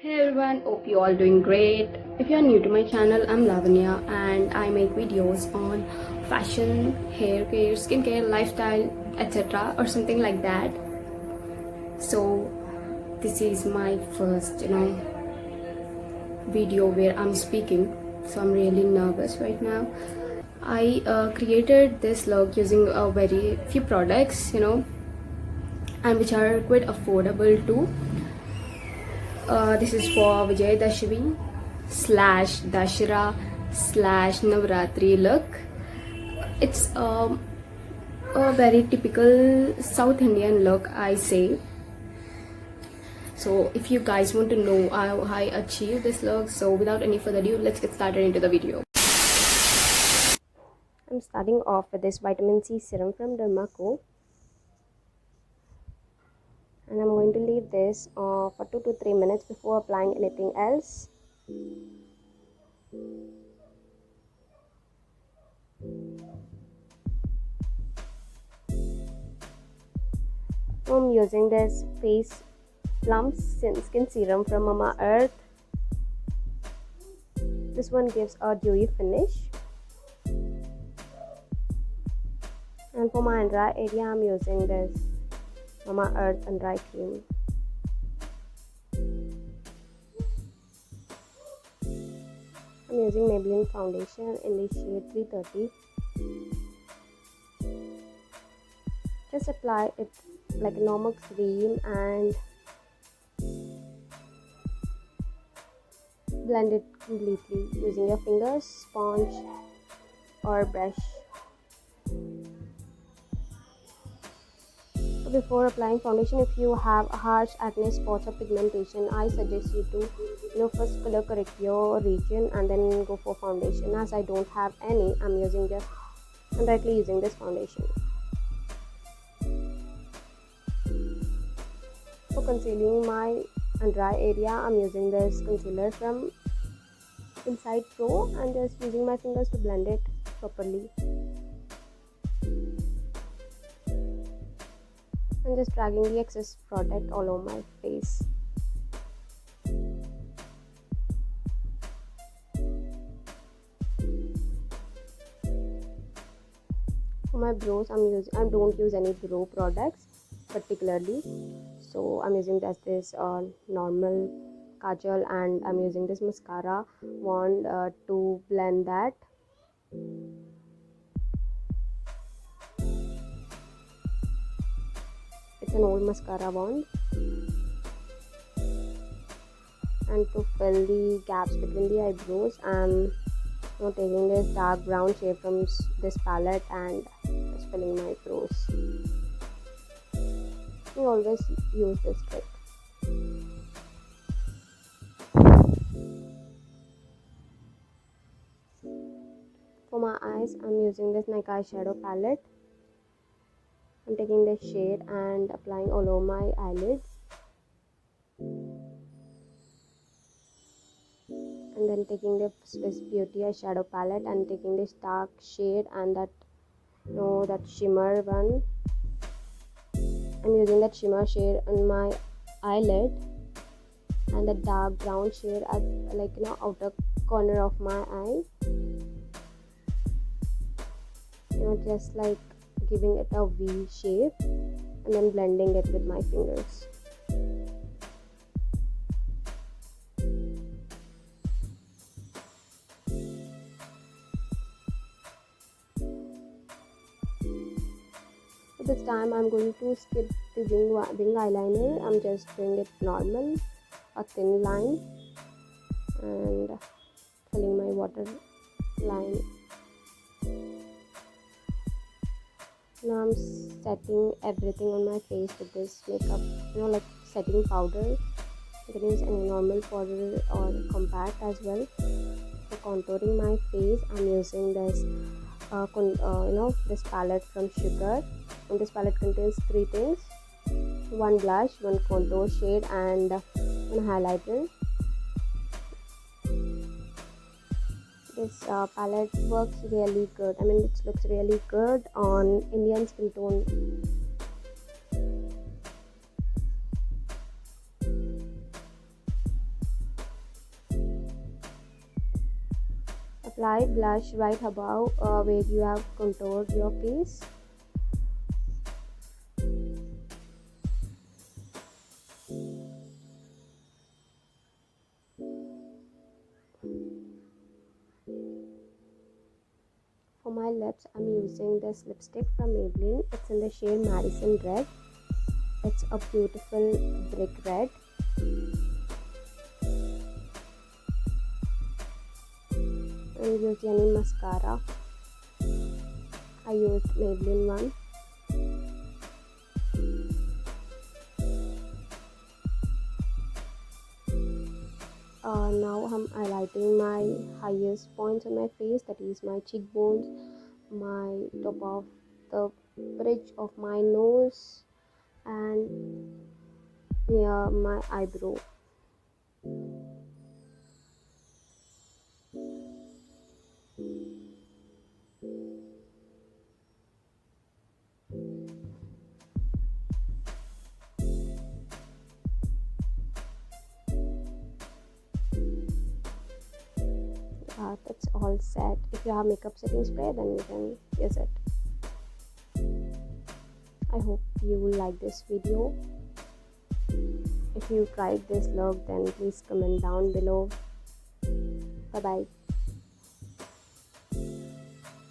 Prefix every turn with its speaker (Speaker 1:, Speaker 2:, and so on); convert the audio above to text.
Speaker 1: Hey everyone, hope you all doing great. If you are new to my channel, I'm Lavanya and I make videos on fashion, hair care, skincare, lifestyle, etc. or something like that. So this is my first, video where I'm speaking. So I'm really nervous right now. I created this look using a very few products, and which are quite affordable too. This is for Vijay Dashami slash Dussehra slash Navratri look. It's a very typical South Indian look, I say. So if you guys want to know how I achieved this look, so without any further ado, let's get started into the video. I'm starting off with this vitamin C serum from Dermaco. And I'm going to leave this for 2 to 3 minutes before applying anything else. I'm using this face plump skin serum from Mama Earth. This one gives a dewy finish. And for my under eye area, I'm using this Mama Earth under eye cream. I'm using Maybelline foundation in the shade 330. Just apply it like a normal cream and blend it completely using your fingers, sponge or brush. So before applying foundation, if you have harsh acne spots or pigmentation, I suggest you to first color correct your region and then go for foundation. As I don't have any, I'm directly using this foundation. For concealing my under eye area, I'm using this concealer from Inside Pro and just using my fingers to blend it properly. And just dragging the excess product all over my face. For my brows, I don't use any brow products particularly. So I'm using this normal kajal and I'm using this mascara wand to blend that. It's an old mascara wand. And to fill the gaps between the eyebrows, I'm taking this dark brown shade from this palette and just filling my brows. I always use this trick. For my eyes, I'm using this Nike eyeshadow palette. I'm taking this shade and applying all over my eyelids. And then taking the Swiss Beauty eyeshadow palette and taking this dark shade and that shimmer one. I'm using that shimmer shade on my eyelid and the dark brown shade at outer corner of my eye. Just like giving it a V shape and then blending it with my fingers. This time I'm going to skip the wing eyeliner. I'm just doing it normal, a thin line, and filling my water line. Now I'm setting everything on my face with this makeup, like setting powder. You can use any normal powder or compact as well. For contouring my face, I'm using this this palette from Sugar. And this palette contains 3 things: 1 blush, 1 contour shade and 1 highlighter. This palette works really good. It looks really good on Indian skin tone. Apply blush right above where you have contoured your face. For my lips, I'm using this lipstick from Maybelline. It's in the shade Madison Red. It's a beautiful brick red. I'm using any mascara. I used Maybelline one. Now I'm highlighting my highest points on my face, that is my cheekbones, my top of the bridge of my nose, and near my eyebrow. That's all set. If you have makeup setting spray, then you can use it. I hope you will like this video. If you tried this look, then please comment down below. Bye bye.